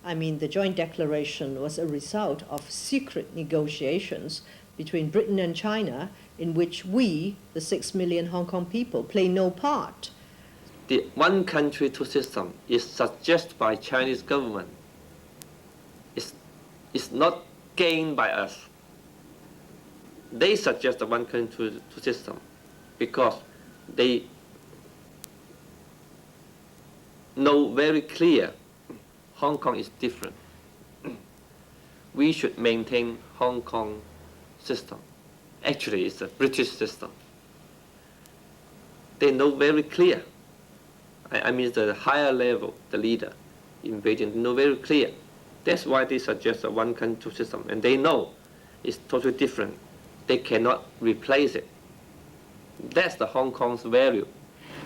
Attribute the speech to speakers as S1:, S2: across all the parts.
S1: I mean, the joint declaration was a result of secret negotiations between Britain and China, in which we, the 6 million Hong Kong people, play no part.
S2: The one country, two system is suggested by Chinese government. It's not gained by us. They suggest the one country, two system because they know very clear Hong Kong is different. We should maintain Hong Kong system. Actually, it's a British system. They know very clear. I mean, the higher level, the leader in Beijing, know very clear. That's why they suggest a one country, two system. And they know it's totally different. They cannot replace it. That's the Hong Kong's value.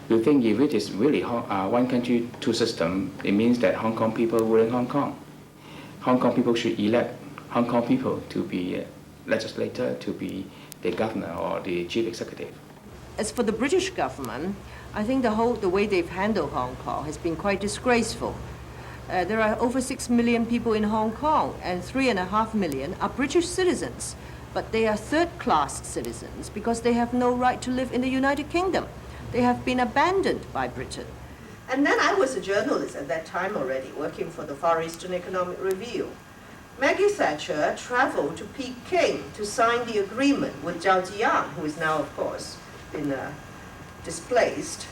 S3: You think if it is really one country, two system, it means that Hong Kong people rule in Hong Kong. Hong Kong people should elect Hong Kong people to be legislator, to be the governor or the chief executive.
S1: As for the British government, I think the way they've handled Hong Kong has been quite disgraceful. There are over 6 million people in Hong Kong, and 3.5 million are British citizens. But they are third-class citizens because they have no right to live in the United Kingdom. They have been abandoned by Britain. And then I was a journalist at that time already, working for the Far Eastern Economic Review. Maggie Thatcher traveled to Peking to sign the agreement with Zhao Ziyang, who is now, of course, been displaced.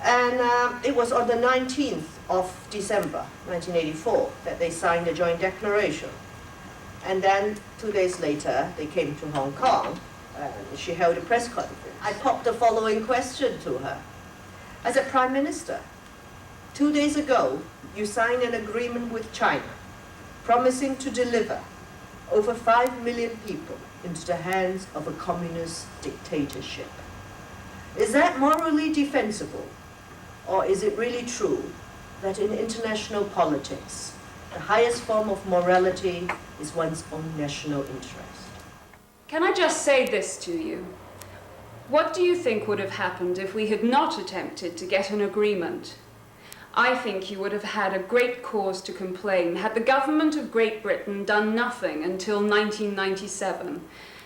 S1: And it was on the 19th of December, 1984, that they signed the joint declaration. And then 2 days later, they came to Hong Kong, and she held a press conference. I popped the following question to her. I said, Prime Minister, 2 days ago, you signed an agreement with China, promising to deliver over 5 million people into the hands of a communist dictatorship. Is that morally defensible? Or is it really true that in international politics, the highest form of morality is one's own national interest?
S4: Can I just say this to you? What do you think would have happened if we had not attempted to get an agreement? I think you would have had a great cause to complain had the government of Great Britain done nothing until 1997.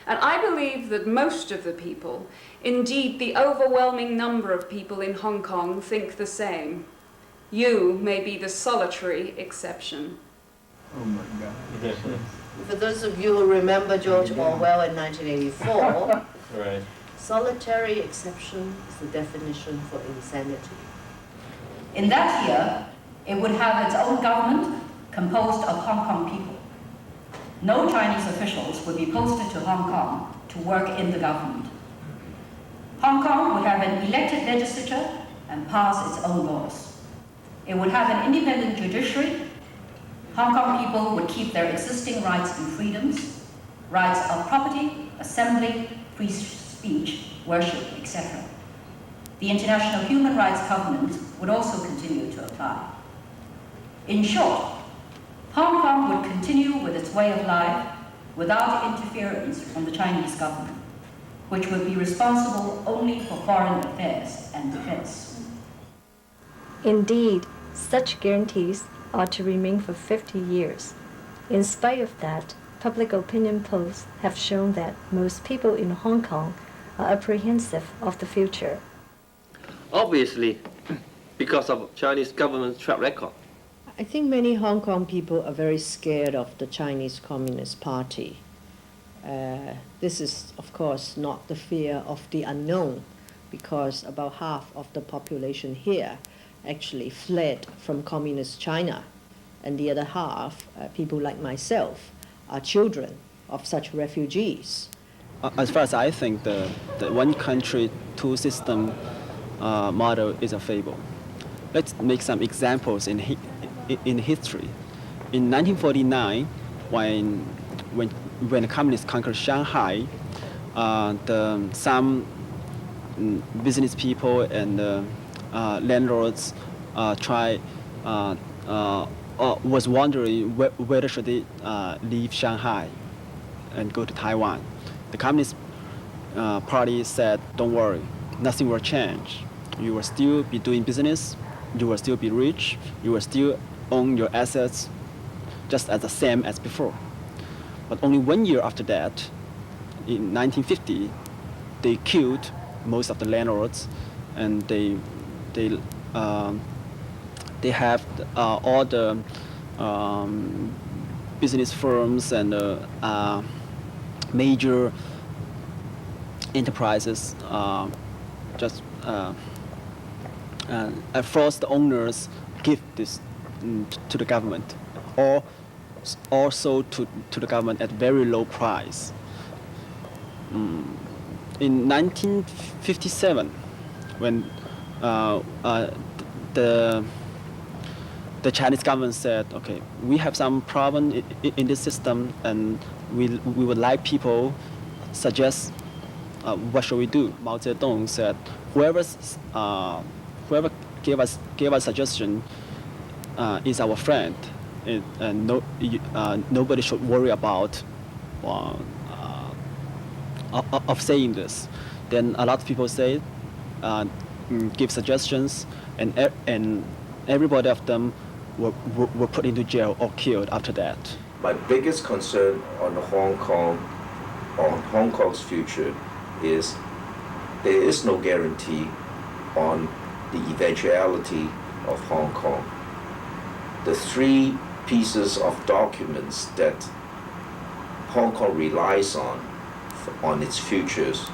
S4: And I believe that most of the people, indeed the overwhelming number of people in Hong Kong, think the same. You may be the solitary exception.
S5: Oh my God.
S1: For those of you who remember George Orwell in 1984,
S5: Right.
S1: solitary exception is the definition for insanity.
S6: In that year, it would have its own government composed of Hong Kong people. No Chinese officials would be posted to Hong Kong to work in the government. Hong Kong would have an elected legislature and pass its own laws. It would have an independent judiciary. Hong Kong people would keep their existing rights and freedoms, rights of property, assembly, free speech, worship, etc. The International Human Rights Covenant would also continue to apply. In short, Hong Kong would continue with its way of life without interference from the Chinese government, which would be responsible only for foreign affairs and defense.
S7: Indeed, such guarantees are to remain for 50 years. In spite of that, public opinion polls have shown that most people in Hong Kong are apprehensive of the future.
S2: Obviously, because of Chinese government's track record.
S1: I think many Hong Kong people are very scared of the Chinese Communist Party. This is, of course, not the fear of the unknown, because about half of the population here actually fled from communist China, and the other half, people like myself, are children of such refugees.
S8: As far as I think, the one country, two system model is a fable. Let's make some examples in history. In 1949, when the communists conquered Shanghai, some business people and landlords was wondering whether should they leave Shanghai and go to Taiwan. The Communist Party said, "Don't worry, nothing will change. You will still be doing business. You will still be rich. You will still own your assets just as the same as before. But only 1 year after that, in 1950, they killed most of the landlords, and they have all the business firms and major enterprises just force the owners give this to the government, or also to the government at very low price. In 1957, when the Chinese government said, okay, we have some problem in this system, and we would like people suggest what should we do. Mao Zedong said, whoever gave us suggestion is our friend, and nobody should worry about of saying this. Then a lot of people say, give suggestions, and everybody of them were put into jail or killed after that.
S9: My biggest concern on Hong Kong's future is there is no guarantee on the eventuality of Hong Kong. The three pieces of documents that Hong Kong relies on its futures,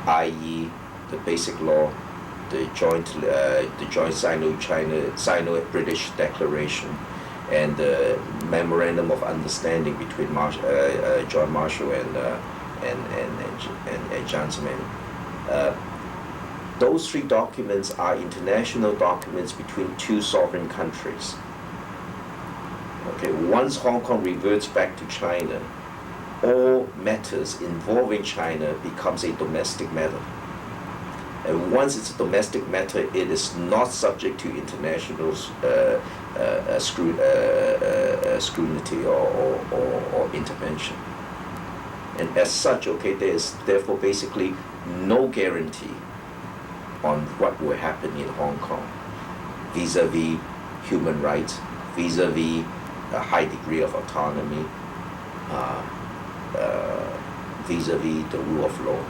S9: i.e. the Basic Law, the joint Sino-British Declaration, and the Memorandum of Understanding between John Marshall and Jiang Zemin. Those three documents are international documents between two sovereign countries. Okay, once Hong Kong reverts back to China, all matters involving China becomes a domestic matter. And once it's a domestic matter, it is not subject to international scrutiny or intervention. And as such, okay, there is therefore basically no guarantee on what will happen in Hong Kong vis-a-vis human rights, vis-a-vis a high degree of autonomy, vis-a-vis the rule of law,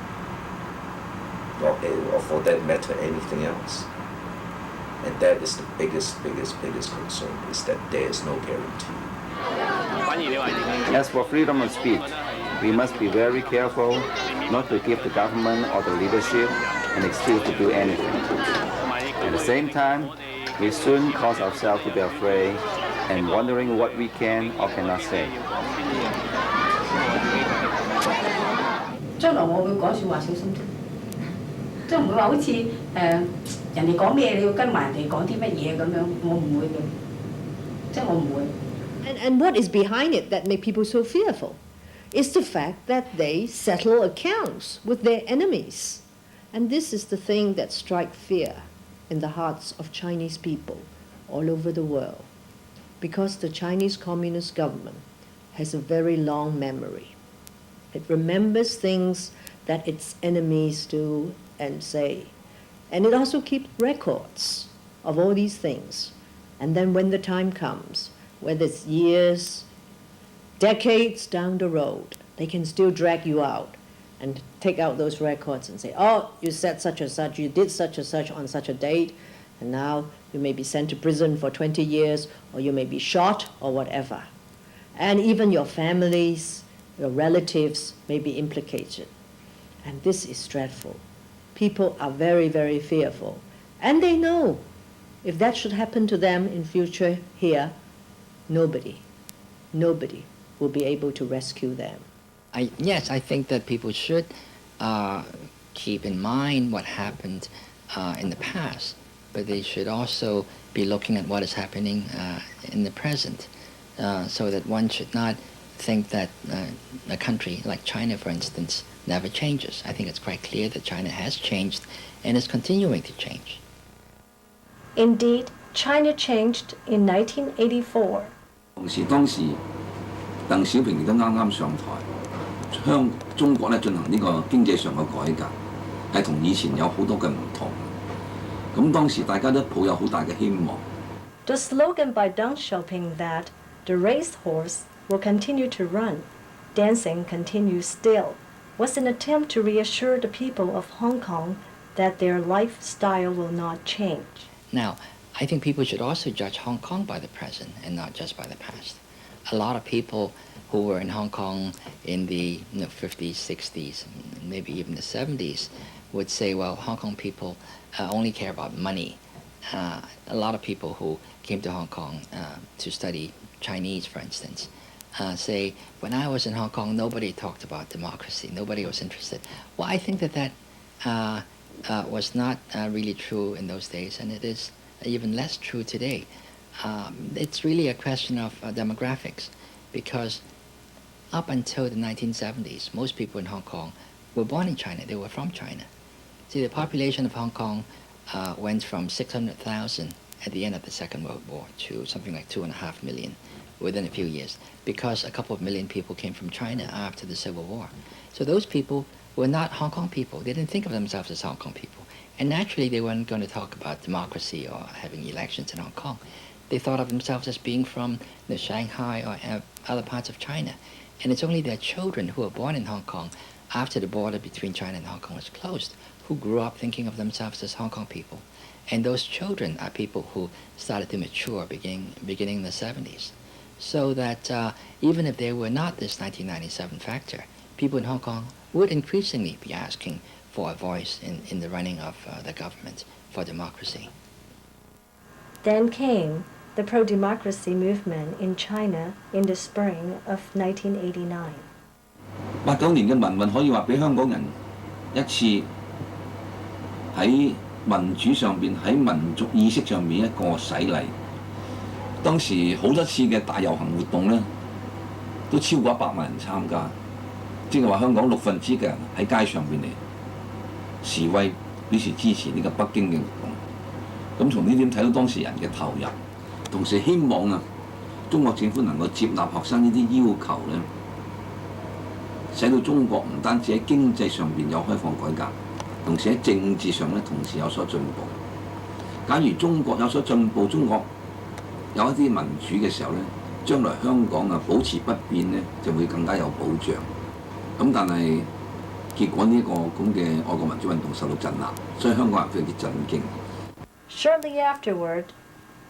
S9: or for that matter, anything else. And that is the biggest concern, is that there is no guarantee.
S10: As for freedom of speech, we must be very careful not to give the government or the leadership an excuse to do anything. At the same time, we soon cause ourselves to be afraid and wondering what we can or cannot say.
S6: 將來我會講説話小心啲，即係唔會話好似人哋講咩你要跟埋人哋講啲乜嘢咁樣，我唔會嘅，即係我唔會。
S1: And what is behind it that make people so fearful is the fact that they settle accounts with their enemies. And this is the thing that strikes fear in the hearts of Chinese people all over the world, because the Chinese Communist government has a very long memory. It remembers things that its enemies do and say. And it also keeps records of all these things. And then when the time comes, whether it's years, decades down the road, they can still drag you out and take out those records and say, oh, you said such and such, you did such and such on such a date, and now you may be sent to prison for 20 years, or you may be shot, or whatever. And even your families, your relatives may be implicated. And this is dreadful. People are very, very fearful. And they know if that should happen to them in future here, nobody will be able to rescue them.
S11: Yes, I think that people should keep in mind what happened in the past, but they should also be looking at what is happening in the present, so that one should not think that a country like China, for instance, never changes. I think it's quite clear that China has changed and is continuing to change.
S7: Indeed, China changed in 1984.
S12: 當時鄧小平亦都啱啱上台，中國咧進行呢個經濟上嘅改革，係同以前有好多嘅唔同。咁當時大家都抱有好大嘅希望，
S7: The slogan by Deng Xiaoping that the racehorse will continue to run, dancing continues still, was an attempt to reassure the people of Hong Kong that their lifestyle will not change.
S11: Now, I think people should also judge Hong Kong by the present and not just by the past. A lot of people who were in Hong Kong in the 50s, 60s, maybe even the 70s would say, well, Hong Kong people only care about money. A lot of people who came to Hong Kong to study Chinese, for instance, say, when I was in Hong Kong, nobody talked about democracy. Nobody was interested. Well, I think that was not really true in those days, and it is even less true today. It's really a question of demographics, because up until the 1970s, most people in Hong Kong were born in China. They were from China. See, the population of Hong Kong went from 600,000 at the end of the Second World War to something like 2.5 million within a few years, because a couple of million people came from China after the Civil War. So those people were not Hong Kong people. They didn't think of themselves as Hong Kong people. And naturally, they weren't going to talk about democracy or having elections in Hong Kong. They thought of themselves as being from Shanghai or other parts of China. And it's only their children who were born in Hong Kong after the border between China and Hong Kong was closed, who grew up thinking of themselves as Hong Kong people. And those children are people who started to mature beginning in the 70s. So that even if there were not this 1997 factor, people in Hong Kong would increasingly be asking for a voice in the running of the government for democracy.
S7: Then came the pro-democracy movement in China in the spring of 1989.
S12: 89年嘅民運可以話俾香港人一次喺民主上邊、喺民族意識上面一個洗禮。當時好多次嘅大遊行活動咧，都超過100萬人參加，即係話香港1/6嘅人喺街上邊嚟示威，表示支持呢個北京嘅活動。咁從呢點睇到當時人嘅投入，同時希望啊，中國政府能夠接納學生呢啲要求咧，使到中國唔單止喺經濟上邊有開放改革，同時喺政治上咧同時有所進步。假如中國有所進步，中國有一啲民主嘅時候咧，將來香港啊保持不變咧，就會更加有保障。咁但係結果呢個咁嘅愛國民主運動受到鎮壓，所以香港人非常之震驚。
S7: Shortly afterward,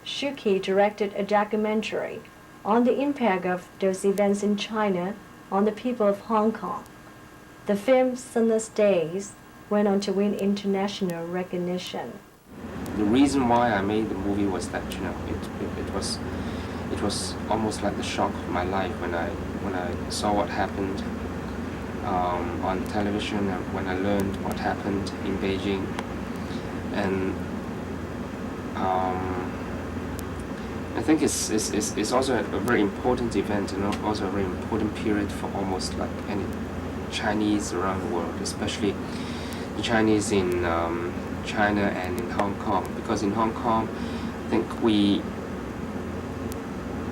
S7: Shuqi directed a documentary on the impact of those events in China on the people of Hong Kong. The film Sunless Days went on to win international recognition.
S2: The reason why I made the movie was that it was almost like the shock of my life when I saw what happened on television, and when I learned what happened in Beijing, and I think it's also a very important event and also a very important period for almost like any Chinese around the world, especially the Chinese in China and in Hong Kong, because in Hong Kong I think we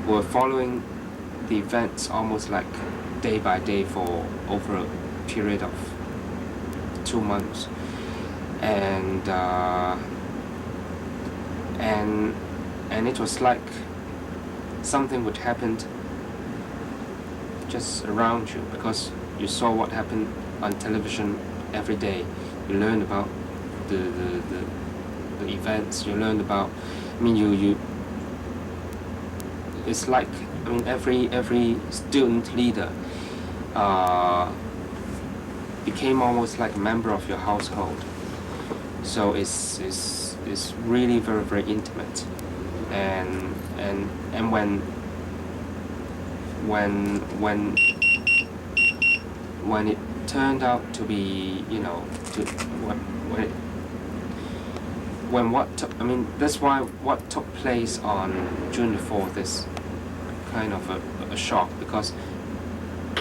S2: were following the events almost like day by day for over a period of 2 months, and it was like something would happen just around you, because you saw what happened on television every day. You learned about the events. You learned about. I mean, you. It's like, I mean, every student leader became almost like a member of your household. So it's really very, very intimate, and when it turned out to be, you know, that's why what took place on June the 4th is kind of a shock, because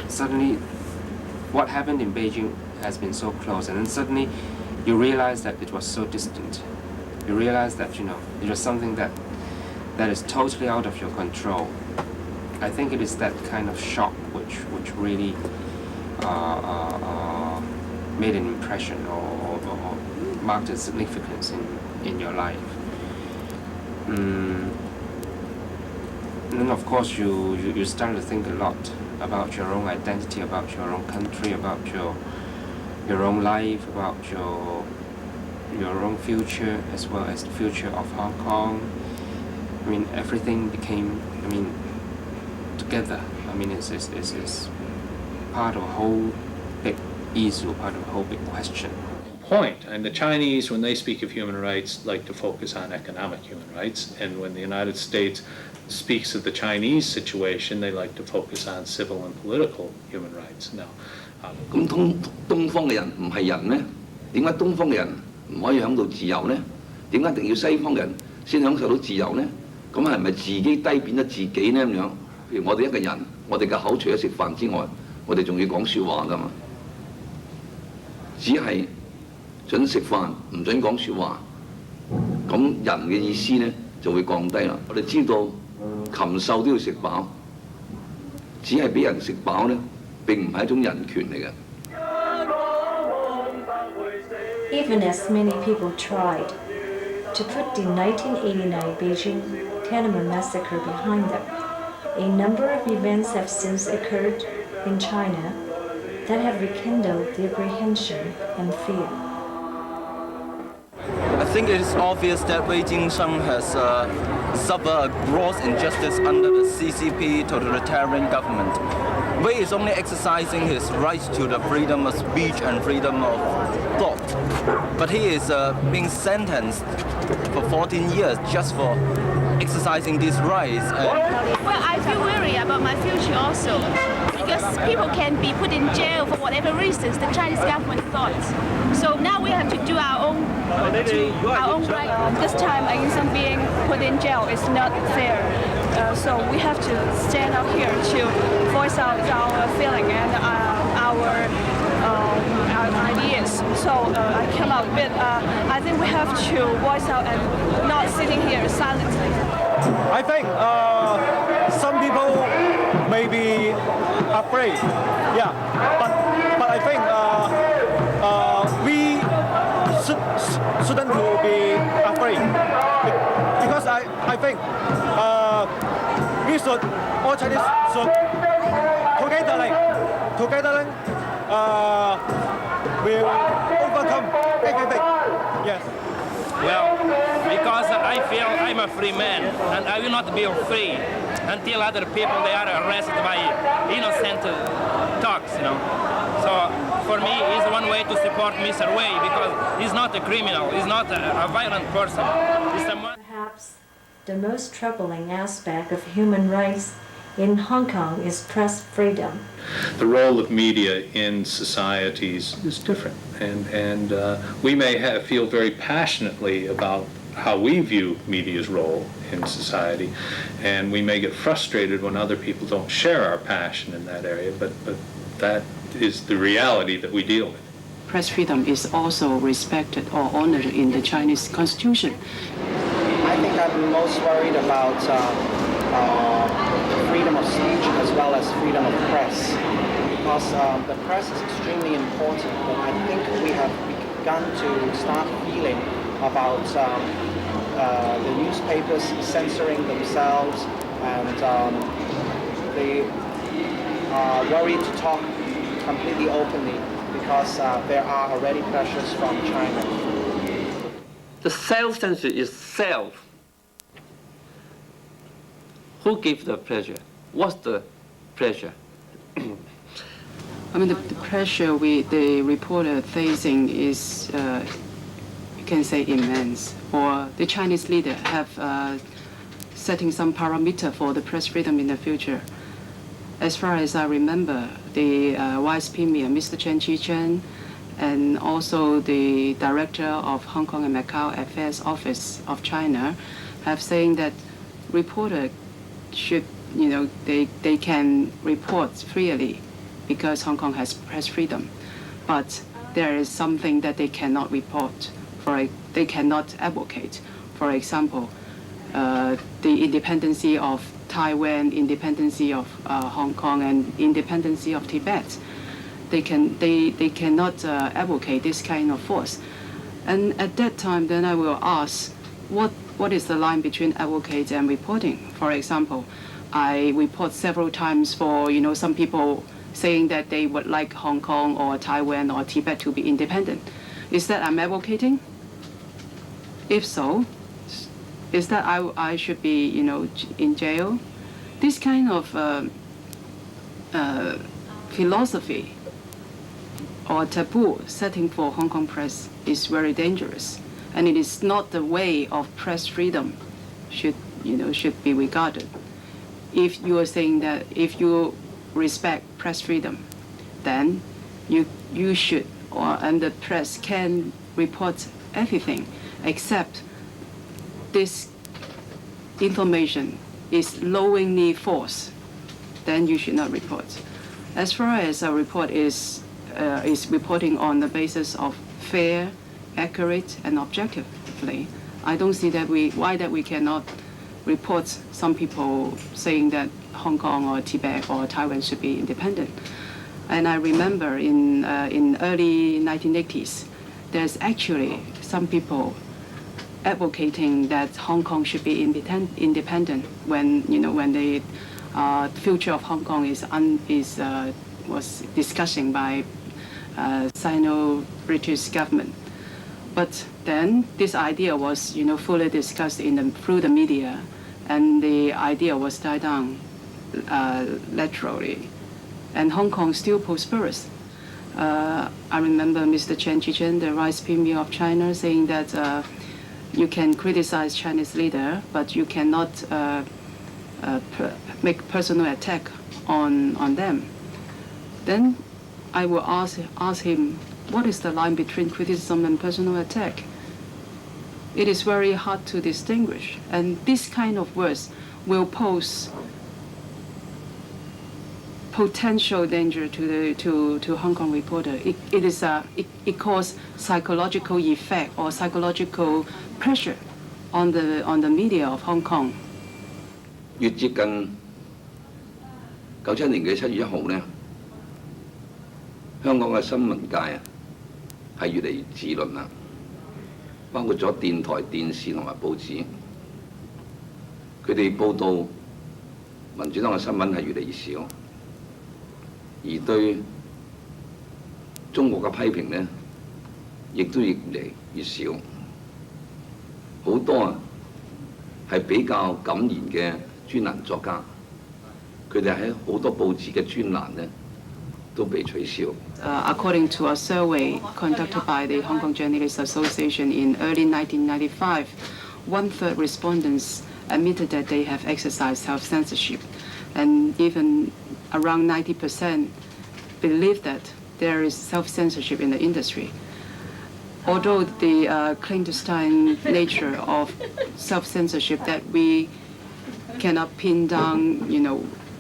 S2: suddenly what happened in Beijing has been so close, and then suddenly you realize that it was so distant. You realize that, you know, it was something that is totally out of your control. I think it is that kind of shock which really made an impression or marked a significance in your life.
S13: And then of course you start to think a lot about your own identity, about your own country, about your own life, about your own future, as well as the future of Hong Kong. I mean, everything became, together. I mean, it's part of a whole big issue, part of a whole big question.
S14: Point. And the Chinese, when they speak of human rights, like to focus on economic human rights. And when the United States speaks of the Chinese situation, they like to focus on civil and political human rights. Now,
S12: 咁東方嘅人唔係人咩？點解東方嘅人唔可以享到自由呢？點解一定要西方人先享受到自由呢？咁係咪自己低貶咗自己呢？咁樣，譬如我哋一個人，我哋嘅口除咗食飯之外，我哋仲要講説話㗎嘛？只係準食飯，唔準講説話，咁人嘅意思呢就會降低啦。我哋知道禽獸都要食飽，只係俾人食飽呢，並唔係一種人權嚟嘅。
S7: Even as many people tried to put the 1989 Beijing Tiananmen massacre behind them, a number of events have since occurred in China that have rekindled the apprehension and fear.
S15: I think it is obvious that Wei Jingsheng has suffered a gross injustice under the CCP totalitarian government. Wei is only exercising his rights to the freedom of speech and freedom of thought. But he is being sentenced for 14 years just for exercising these rights.
S16: Well, I feel worried about my future also, because people can be put in jail for whatever reasons the Chinese government thought. So now we have to do our own right. This time, Jingsheng being put in jail is not fair. So we have to stand up here to voice out our feeling and our ideas. So I came out with, I think we have to voice out and not sitting here silently.
S17: I think some people may be afraid, yeah, but I think we shouldn't be afraid, because I think we should, all Chinese should together will overcome everything. Yes.
S18: Well, because I feel I'm a free man, and I will not be free until other people they are arrested by innocent talks, So for me, it's one way to support Mr. Wei, because he's not a criminal, he's not a violent person.
S7: Perhaps the most troubling aspect of human rights in Hong Kong is press freedom.
S14: The role of media in societies is different, and we may feel very passionately about how we view media's role in society, and we may get frustrated when other people don't share our passion in that area, but that is the reality that we deal with.
S19: Press freedom is also respected or honored in the Chinese constitution.
S20: I think I'm most worried about freedom of speech as well as freedom of press, because the press is extremely important, but I think we have begun to start feeling about the newspapers censoring themselves, and they are worried to talk completely openly because there are already pressures from China.
S2: The self-censor is self. Who gives the pressure? What's the pressure?
S19: I mean, the pressure the reporter facing is, you can say, immense. Or the Chinese leader have setting some parameter for the press freedom in the future. As far as I remember, the Vice Premier, Mr. Chen Chi-chen, and also the Director of Hong Kong and Macau Affairs Office of China have saying that reporter should, they can report freely because Hong Kong has press freedom. But there is something that they cannot report, they cannot advocate. For example, the independency of Taiwan, independency of Hong Kong, and independency of Tibet. They cannot advocate this kind of force. And at that time, then I will ask, what is the line between advocate and reporting? For example, I report several times for, some people saying that they would like Hong Kong or Taiwan or Tibet to be independent. Is that I'm advocating? If so, is that I should be, in jail? This kind of philosophy or taboo setting for Hong Kong press is very dangerous, and it is not the way of press freedom should be regarded. If you are saying that if you respect press freedom, then you should, and the press can report everything except this information is knowingly false, then you should not report. As far as a report is reporting on the basis of fair, accurate, and objectively, I don't see that why we cannot report some people saying that Hong Kong or Tibet or Taiwan should be independent. And I remember in early 1980s, there's actually some people advocating that Hong Kong should be independent when the future of Hong Kong was discussing by Sino-British government. But then this idea was fully discussed through the media, and the idea was died down laterally, and Hong Kong still prosperous. I remember Mr. Chen Chichen, the Vice Premier of China, saying that you can criticize Chinese leader, but you cannot make personal attack on them. Then I will ask him, what is the line between criticism and personal attack? It is very hard to distinguish, and this kind of words will pose potential danger to Hong Kong reporter. It causes psychological effect or psychological pressure on the media of Hong Kong.
S12: 越接近97年嘅7月1號呢，香港嘅新聞界啊係越嚟越自論啦，包括咗電台、電視同埋報紙，佢哋報導民主黨嘅新聞係越嚟越少，而對中國嘅批評呢，亦都越嚟越少。好多啊係比較敢言嘅專欄作家，佢哋喺好多報紙嘅專欄呢都被取消。
S19: According to a survey conducted by the Hong Kong Journalists Association in early 1995, 1/3 respondents admitted that they have exercised self-censorship, and even around 90% believe that there is self-censorship in the industry. Although the clandestine nature of self-censorship that we cannot pin down,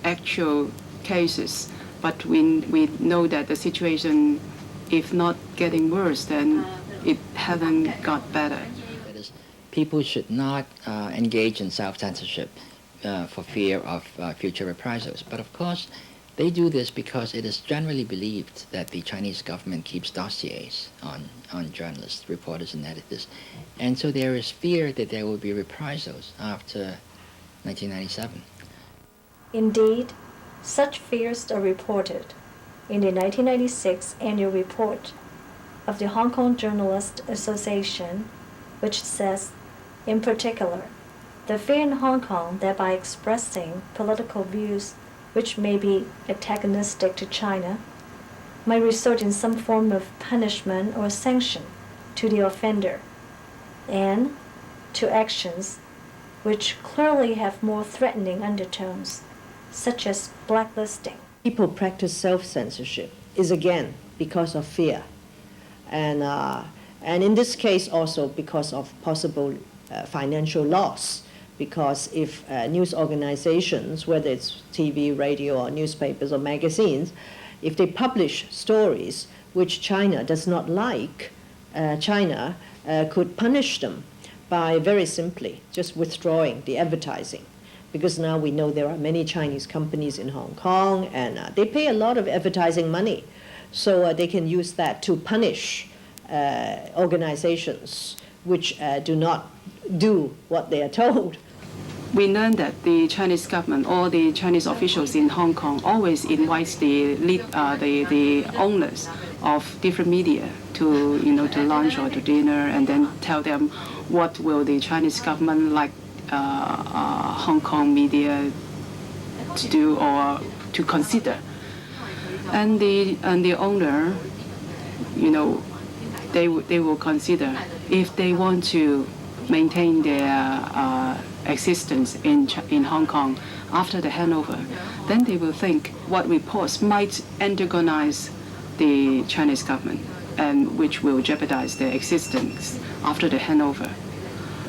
S19: actual cases, but we know that the situation, if not getting worse, then it hasn't got better.
S11: People should not engage in self-censorship for fear of future reprisals. But of course, they do this because it is generally believed that the Chinese government keeps dossiers on journalists, reporters, and editors. And so there is fear that there will be reprisals after 1997.
S7: Indeed, such fears are reported in the 1996 annual report of the Hong Kong Journalists Association, which says, in particular, the fear in Hong Kong that by expressing political views which may be antagonistic to China might result in some form of punishment or sanction to the offender, and to actions which clearly have more threatening undertones, such as blacklisting.
S1: People practice self-censorship is again because of fear, and in this case also because of possible financial loss. Because if news organizations, whether it's TV, radio, or newspapers or magazines, if they publish stories which China does not like, China could punish them by very simply just withdrawing the advertising. Because now we know there are many Chinese companies in Hong Kong, and they pay a lot of advertising money. So they can use that to punish organizations which do not do what they are told.
S19: we learned that the Chinese government or the Chinese officials in Hong Kong always invites the owners of different media to to lunch or to dinner, and then tell them what will the Chinese government like Hong Kong media to do or to consider. And the owner, they will consider if they want to maintain their existence in Hong Kong after the handover, then they will think what reports might antagonize the Chinese government and which will jeopardize their existence after the handover.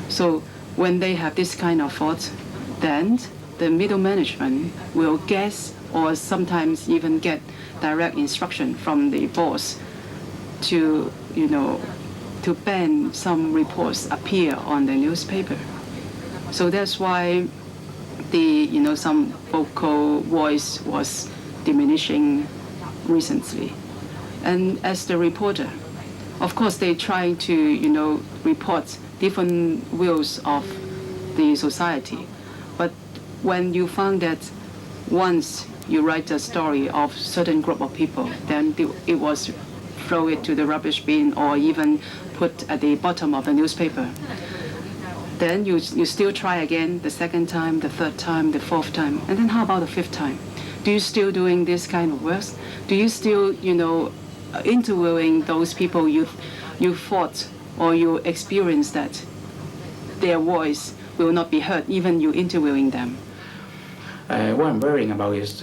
S19: So when they have this kind of thought, then the middle management will guess or sometimes even get direct instruction from the boss to ban some reports appear on the newspaper. So that's why some vocal voice was diminishing recently. And as the reporter, of course, they try to report different views of the society. But when you found that once you write a story of certain group of people, then it was throw it to the rubbish bin or even put at the bottom of the newspaper. Then you still try again the second time, the third time, the fourth time, and then how about the fifth time? Do you still doing this kind of work? Do you still, interviewing those people you thought or you experienced that their voice will not be heard, even you interviewing them?
S3: What I'm worrying about is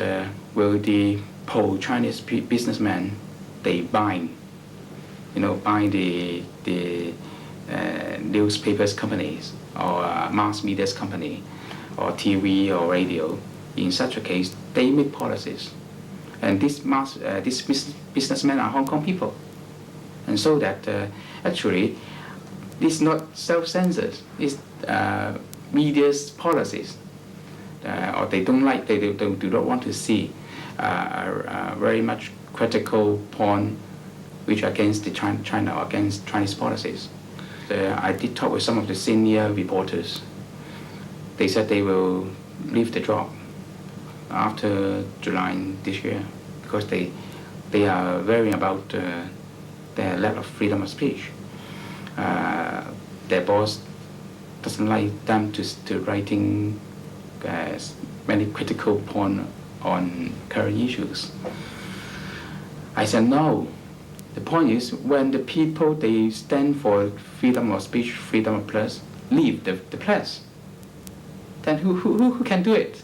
S3: will the pro-Chinese businessmen they buy the newspapers companies or mass media company or TV or radio. In such a case, they make policies, and these businessmen are Hong Kong people, and so that actually it's not self-censored. It's media's policies, or they don't like, they do not want to see very much critical point which against the China or against Chinese policies. I did talk with some of the senior reporters. They said they will leave the job after July this year because they are worrying about their lack of freedom of speech. Their boss doesn't like them to writing many critical points on current issues. I said no. The point is when the people they stand for freedom of speech, freedom of press, leave the press, then who can do it?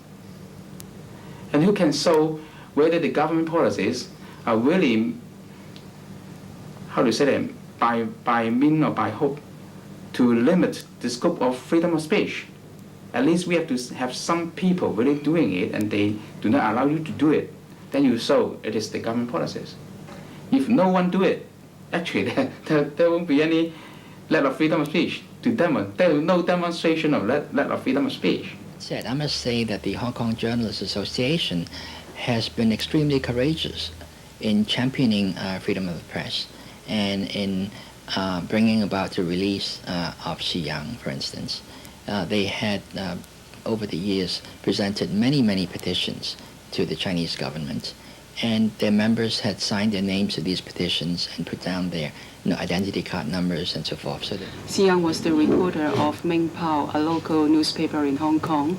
S3: And who can show whether the government policies are really, how to say them, by mean or by hope to limit the scope of freedom of speech? At least we have to have some people really doing it, and they do not allow you to do it. Then you show it is the government policies. If no one do it, actually there won't be any lack of freedom of speech to demonstrate. There will no demonstration of lack of freedom of speech.
S11: I must say that the Hong Kong Journalists Association has been extremely courageous in championing freedom of the press and in bringing about the release of Xi Yang, for instance. They had, over the years, presented many petitions to the Chinese government, and their members had signed their names to these petitions and put down their identity card numbers and so forth. So
S19: Xi Yang was the reporter of Ming Pao, a local newspaper in Hong Kong.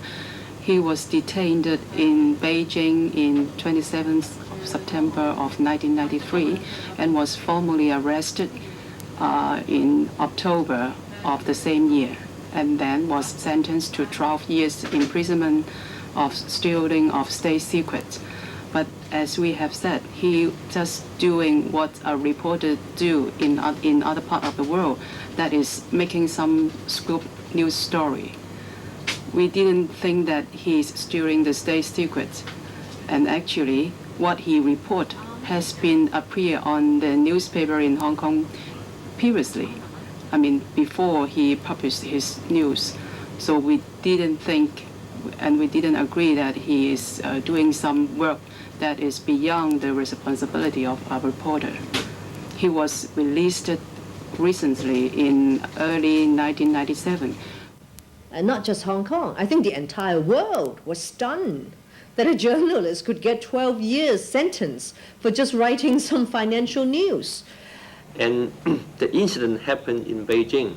S19: He was detained in Beijing in 27th of September of 1993 and was formally arrested in October of the same year, and then was sentenced to 12 years imprisonment of stealing of state secrets. But as we have said, he just doing what a reporter do in other part of the world, that is making some scoop news story. We didn't think that he's stealing the state secrets, and actually what he report has been appear on the newspaper in Hong Kong previously. I mean, before he published his news. So we didn't think and we didn't agree that he is doing some work that is beyond the responsibility of a reporter. He was released recently in early 1997.
S1: and not just Hong Kong. I think the entire world was stunned that a journalist could get 12 years sentence for just writing some financial news.
S2: And the incident happened in Beijing.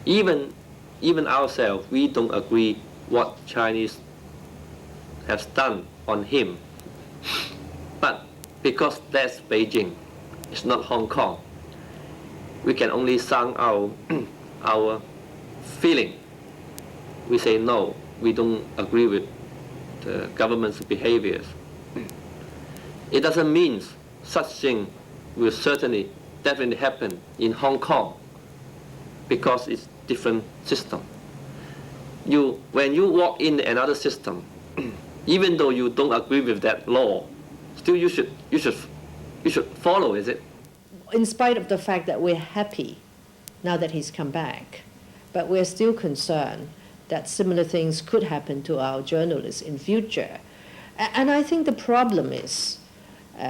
S2: Even ourselves, we don't agree what Chinese have done on him. But because that's Beijing, it's not Hong Kong, we can only sound our feeling. We say no, we don't agree with the government's behaviors. It doesn't mean such thing will definitely happen in Hong Kong, because it's different system. When you walk in another system, even though you don't agree with that law, still you should follow, is it?
S1: In spite of the fact that we're happy now that he's come back, but we're still concerned that similar things could happen to our journalists in future. And I think the problem is,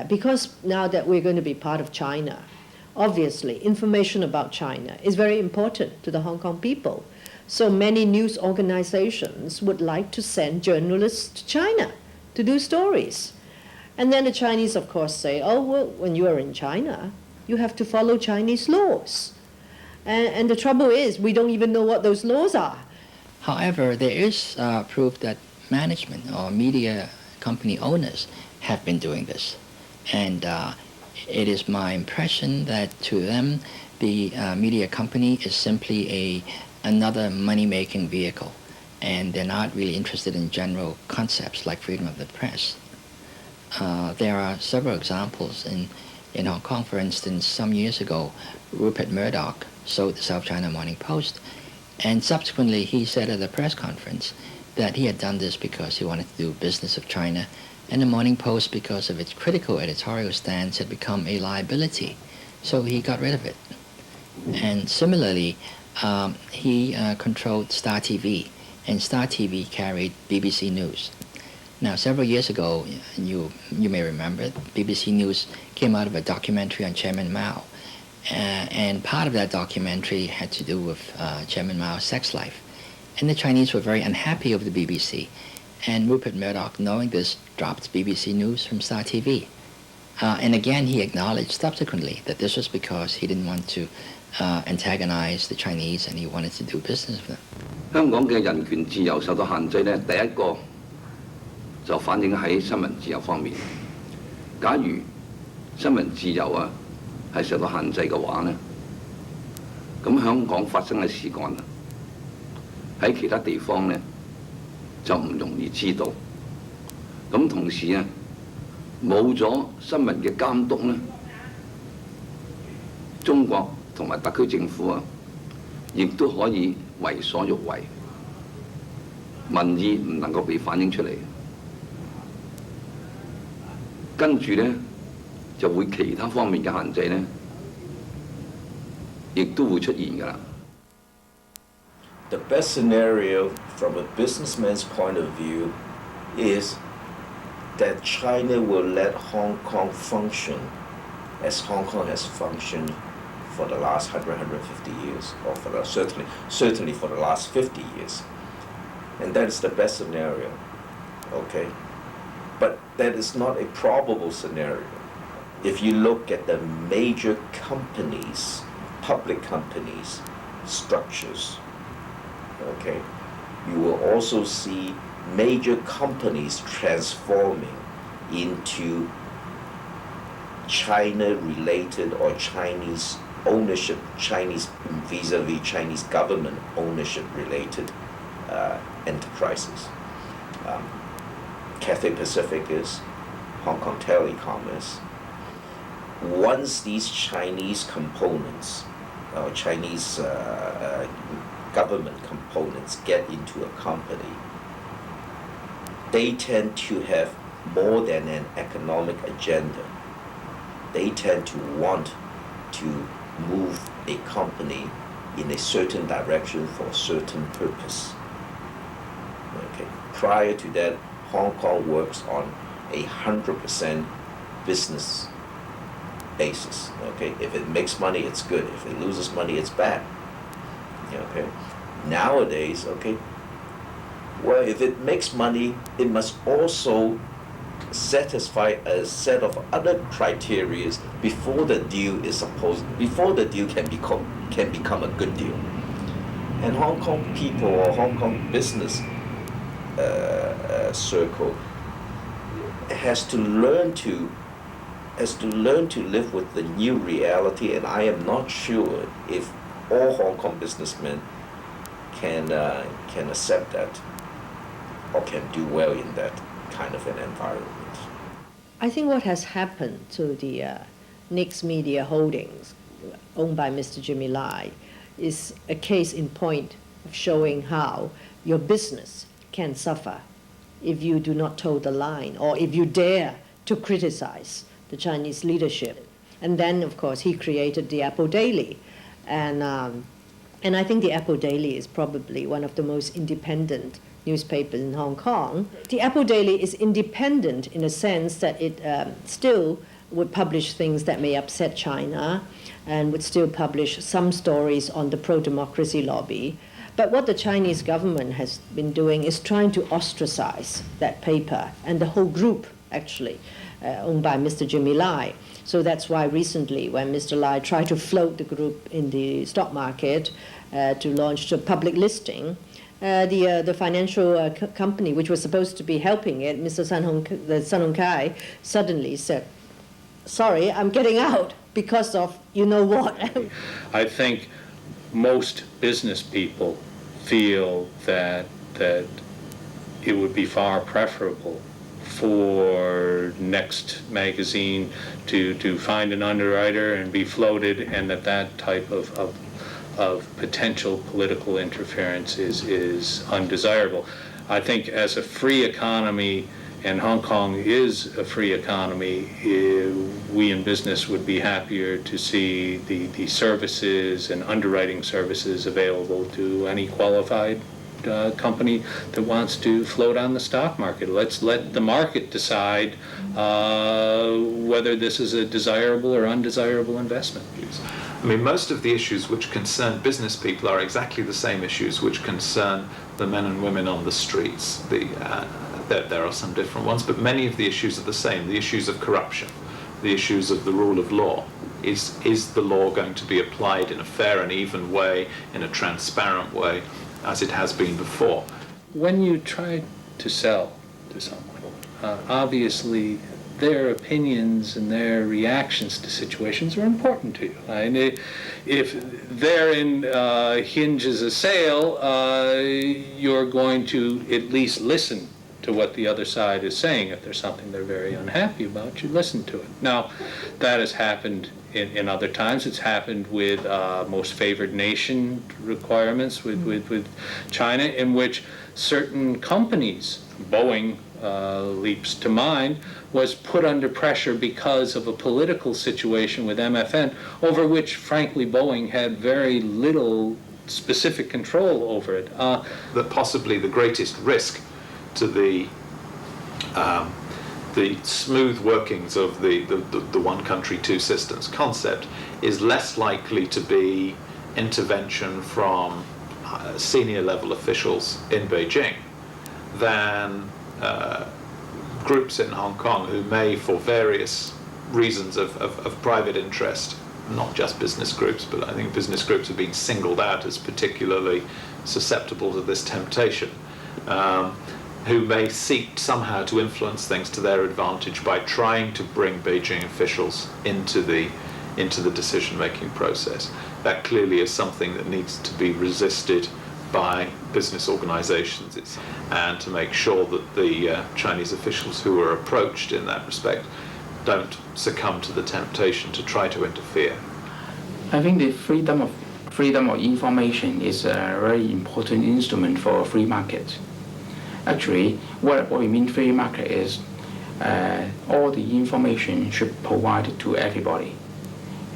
S1: because now that we're going to be part of China, obviously information about China is very important to the Hong Kong people. So many news organizations would like to send journalists to China to do stories. And then the Chinese, of course, say, oh, well, when you are in China, you have to follow Chinese laws. And the trouble is, we don't even know what those laws are.
S11: However, there is proof that management or media company owners have been doing this. And it is my impression that to them, the media company is simply another money-making vehicle, and they're not really interested in general concepts like freedom of the press. There are several examples in Hong Kong. For instance, some years ago, Rupert Murdoch sold the South China Morning Post, and subsequently he said at a press conference that he had done this because he wanted to do business of China, and the Morning Post, because of its critical editorial stance, had become a liability. So he got rid of it. And similarly, he controlled Star TV, and Star TV carried BBC News. Now, several years ago, you may remember, BBC News came out of a documentary on Chairman Mao. And part of that documentary had to do with Chairman Mao's sex life. And the Chinese were very unhappy over the BBC. And Rupert Murdoch, knowing this, dropped BBC News from Star TV. And again, he acknowledged subsequently that this was because he didn't want to antagonize the Chinese, and he wanted to do business with them.
S12: 香港嘅人權自由受到限制呢，第一個就反映喺新聞自由方面。假如新聞自由係受到限制嘅話呢，咁香港發生嘅事幹喺其他地方呢就唔容易知道。咁同時冇咗新聞嘅監督呢，中國同埋特區政府亦都可以為所欲為，民意唔能夠被反映出嚟。跟住呢，就會其他方面嘅限制呢，亦都會出現㗎啦。
S9: The best scenario from a businessman's point of view is that China will let Hong Kong function as Hong Kong has functioned for the last 150 years, or certainly for the last 50 years. And that is the best scenario, okay? But that is not a probable scenario. If you look at the major companies, public companies, structures, okay, you will also see major companies transforming into China-related or Chinese ownership, Chinese vis-a-vis Chinese government ownership-related enterprises. Cathay Pacific is, Hong Kong Telecom is. Once these Chinese components, or Chinese government components get into a company, they tend to have more than an economic agenda. They tend to want to move a company in a certain direction for a certain purpose. Okay. Prior to that, Hong Kong works on 100% business basis. Okay. If it makes money, it's good. If it loses money, it's bad. Okay. nowadays, okay, well, if it makes money, it must also satisfy a set of other criteria before the deal can become a good deal. And Hong Kong people or Hong Kong business circle has to learn to live with the new reality, and I am not sure if all Hong Kong businessmen can accept that or can do well in that kind of an environment.
S1: I think what has happened to the Nix Media Holdings, owned by Mr. Jimmy Lai, is a case in point of showing how your business can suffer if you do not toe the line or if you dare to criticize the Chinese leadership. And then, of course, he created the Apple Daily. And I think the Apple Daily is probably one of the most independent newspapers in Hong Kong. The Apple Daily is independent in a sense that it still would publish things that may upset China and would still publish some stories on the pro-democracy lobby. But what the Chinese government has been doing is trying to ostracize that paper and the whole group, actually, owned by Mr. Jimmy Lai. So that's why recently, when Mr. Lai tried to float the group in the stock market to launch a public listing, the financial company, which was supposed to be helping it, Mr. Sun Hung Kai, suddenly said, "Sorry, I'm getting out because of you know what."
S14: I think most business people feel that it would be far preferable for Next magazine to find an underwriter and be floated, and that type of potential political interference is undesirable. I think as a free economy, and Hong Kong is a free economy, we in business would be happier to see the services and underwriting services available to any qualified company that wants to float on the stock market. Let's let the market decide whether this is a desirable or undesirable investment.
S21: I mean, most of the issues which concern business people are exactly the same issues which concern the men and women on the streets. There are some different ones, but many of the issues are the same. The issues of corruption, the issues of the rule of law. Is the law going to be applied in a fair and even way, in a transparent way, as it has been before?
S14: When you try to sell to someone, obviously their opinions and their reactions to situations are important to you. And if therein hinges a sale, you're going to at least listen to what the other side is saying. If there's something they're very unhappy about, you listen to it. Now, that has happened in other times. It's happened with most favored nation requirements with China, in which certain companies, Boeing leaps to mind, was put under pressure because of a political situation with MFN, over which, frankly, Boeing had very little specific control over it.
S21: That possibly the greatest risk to the smooth workings of the one country, two systems concept is less likely to be intervention from senior level officials in Beijing than groups in Hong Kong who may, for various reasons of private interest, not just business groups, but I think business groups have been singled out as particularly susceptible to this temptation, who may seek somehow to influence things to their advantage by trying to bring Beijing officials into the decision-making process. That clearly is something that needs to be resisted by business organizations, and to make sure that the Chinese officials who are approached in that respect don't succumb to the temptation to try to interfere.
S3: I think the freedom of information is a very important instrument for a free market. Actually, what we mean free market is all the information should provide to everybody.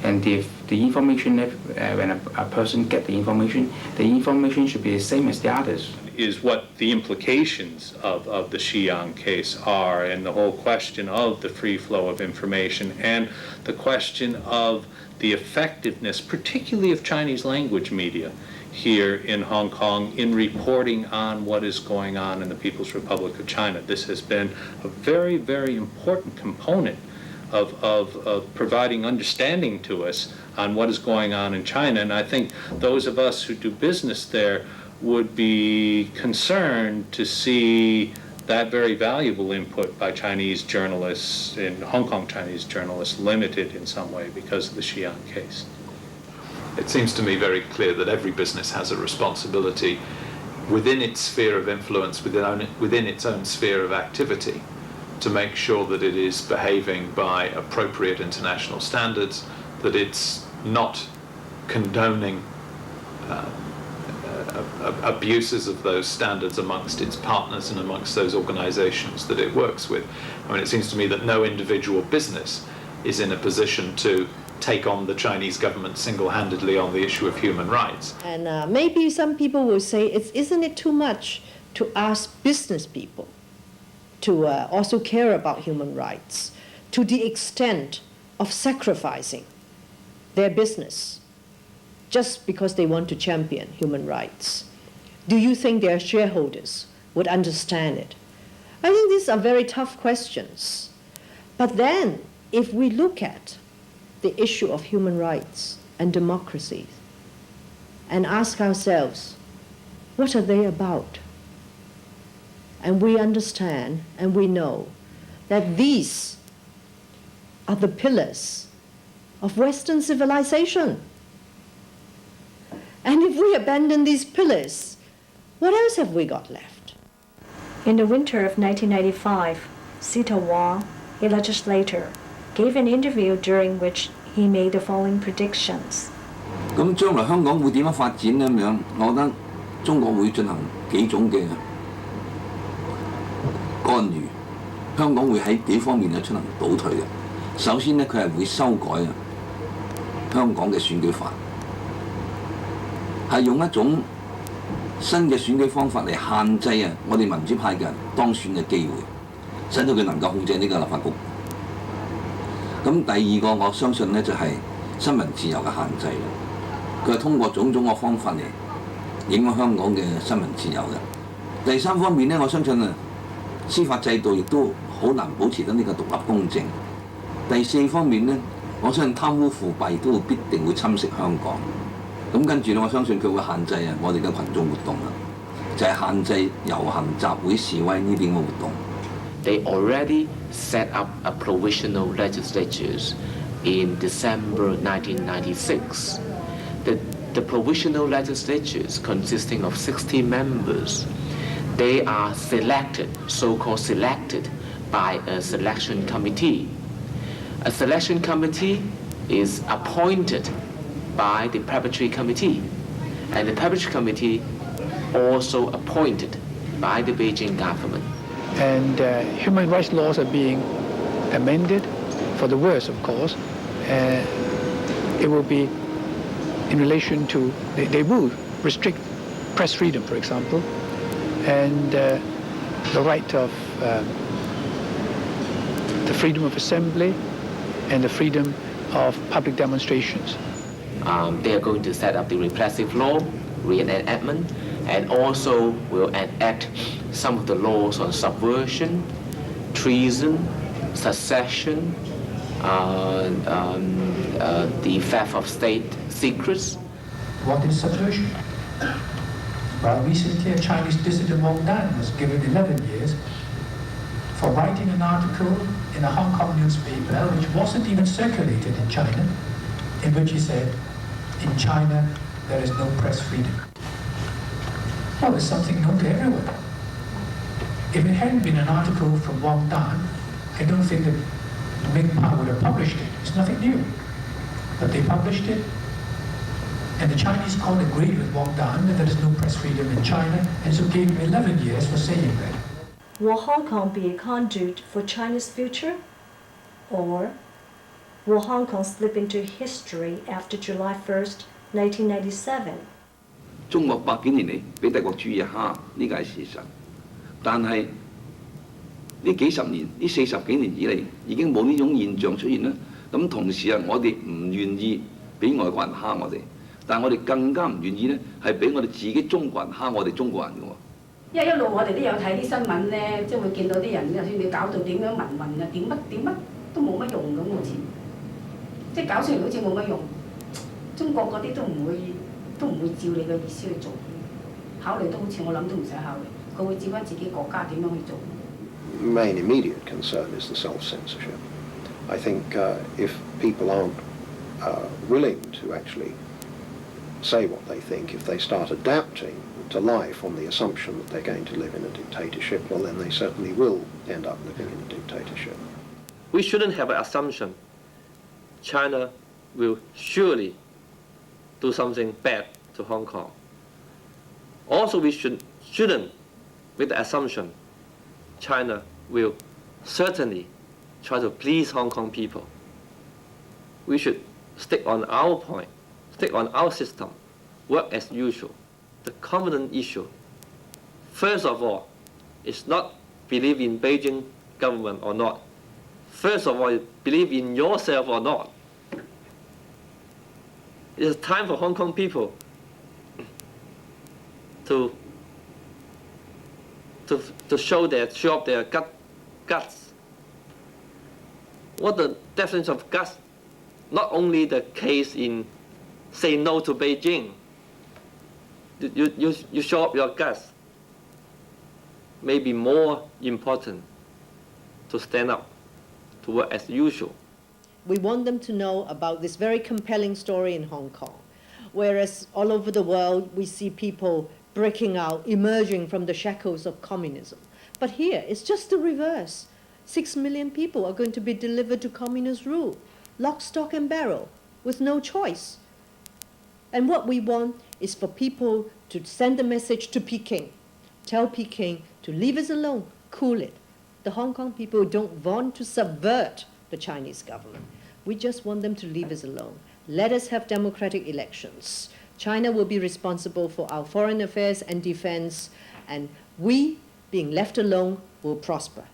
S3: And if the information, when a person gets the information should be the same as the others.
S14: is what the implications of the Xi'an case are, and the whole question of the free flow of information, and the question of the effectiveness, particularly of Chinese language media here in Hong Kong, in reporting on what is going on in the People's Republic of China. This has been a very, very important component of providing understanding to us on what is going on in China. And I think those of us who do business there would be concerned to see that very valuable input by Chinese journalists, in Hong Kong Chinese journalists, limited in some way because of the Xi'an case.
S21: It seems to me very clear that every business has a responsibility within its sphere of influence, within its own sphere of activity, to make sure that it is behaving by appropriate international standards, that it's not condoning abuses of those standards amongst its partners and amongst those organizations that it works with. I mean, it seems to me that no individual business is in a position to take on the Chinese government single-handedly on the issue of human rights.
S1: And maybe some people will say, isn't it too much to ask business people to also care about human rights to the extent of sacrificing their business just because they want to champion human rights? Do you think their shareholders would understand it? I think these are very tough questions. But then, if we look at the issue of human rights and democracy and ask ourselves, what are they about? And we understand and we know that these are the pillars of Western civilization. And if we abandon these pillars, what else have we got left?
S7: In the winter of 1995, Sita Wang, a legislator, gave an interview during which he made the following predictions.
S12: 咁將來香港會點樣發展呢？咁樣，我覺得中國會進行幾種嘅干預，香港會喺幾方面咧進行倒退嘅。首先呢，佢係會修改香港嘅選舉法，係用一種新嘅選舉方法嚟限制我哋民主派嘅人當選嘅機會，使到佢能夠控制呢個立法局。咁第二個我相信呢，就係新聞自由嘅限制啦。佢係通過種種嘅方法嚟影響香港嘅新聞自由嘅。第三方面呢，我相信司法制度亦都好難保持得呢個獨立公正。第四方面呢，我相信貪污腐敗都必定會侵蝕香港。咁跟住呢，我相信佢會限制我哋嘅群眾活動啦，就係限制遊行、集會、示威呢啲嘅活動。
S4: They already set up a provisional legislatures in December 1996. The provisional legislatures consisting of 60 members, they are selected, so-called selected, by a selection committee. A selection committee is appointed by the preparatory committee, and the preparatory committee also appointed by the Beijing government.
S22: And human rights laws are being amended for the worse, of course. It will be in relation to, they will restrict press freedom, for example, and the right of the freedom of assembly and the freedom of public demonstrations.
S4: They are going to set up the repressive law, reenactment, and also will enact some of the laws on subversion, treason, secession, the theft of state secrets.
S23: What is subversion? Well, recently a Chinese dissident Wang Dan was given 11 years for writing an article in a Hong Kong newspaper which wasn't even circulated in China, in which he said, in China there is no press freedom. Well, there's something known to everyone. If it hadn't been an article from Wang Dan, I don't think that Ming Pa would have published it. It's nothing new. But they published it, and the Chinese court agreed with Wang Dan that there is no press freedom in China, and so gave him 11 years for saying that.
S7: Will Hong Kong be a conduit for China's future? Or will Hong Kong slip into history after July 1st, 1997?
S12: 中國百幾年嚟俾帝國主義蝦，呢個係事實。但係呢幾十年、呢40幾年以嚟，已經冇呢種現象出現啦。咁同時啊，我哋唔願意俾外國人蝦我哋，但係我哋更加唔願意咧，係俾我哋自己中國人蝦我哋中國人嘅喎。
S5: 因為一路我哋都有睇啲新聞咧，即係會見到啲人，就算你搞到點樣民運啊，點乜都冇乜用咁，好似即係搞出嚟好似冇乜用。中國嗰啲都唔會照你嘅意思去做，考慮都好似我諗都唔使考慮，佢會照翻自己國家點樣去做。
S8: Main immediate concern is the self-censorship. I think if people aren't willing to actually say what they think, if they start adapting to life on the assumption that they're going to live in a dictatorship, well then they certainly will end up living in a dictatorship.
S2: We shouldn't have an assumption China will surely do something bad to Hong Kong. Also, we shouldn't, with the assumption China will certainly try to please Hong Kong people. We should stick on our point, stick on our system, work as usual. The confidence issue, first of all, is not believe in Beijing government or not. First of all, believe in yourself or not. It is time for Hong Kong people to show off their guts. What the definition of guts? Not only the case in say no to Beijing. You show up your guts. Maybe more important to stand up, to work as usual.
S1: We want them to know about this very compelling story in Hong Kong, whereas all over the world we see people breaking out, emerging from the shackles of communism. But here it's just the reverse. 6 million people are going to be delivered to communist rule, lock, stock and barrel, with no choice. And what we want is for people to send a message to Peking, tell Peking to leave us alone, cool it. The Hong Kong people don't want to subvert the Chinese government. We just want them to leave us alone. Let us have democratic elections. China will be responsible for our foreign affairs and defense, and we, being left alone, will prosper.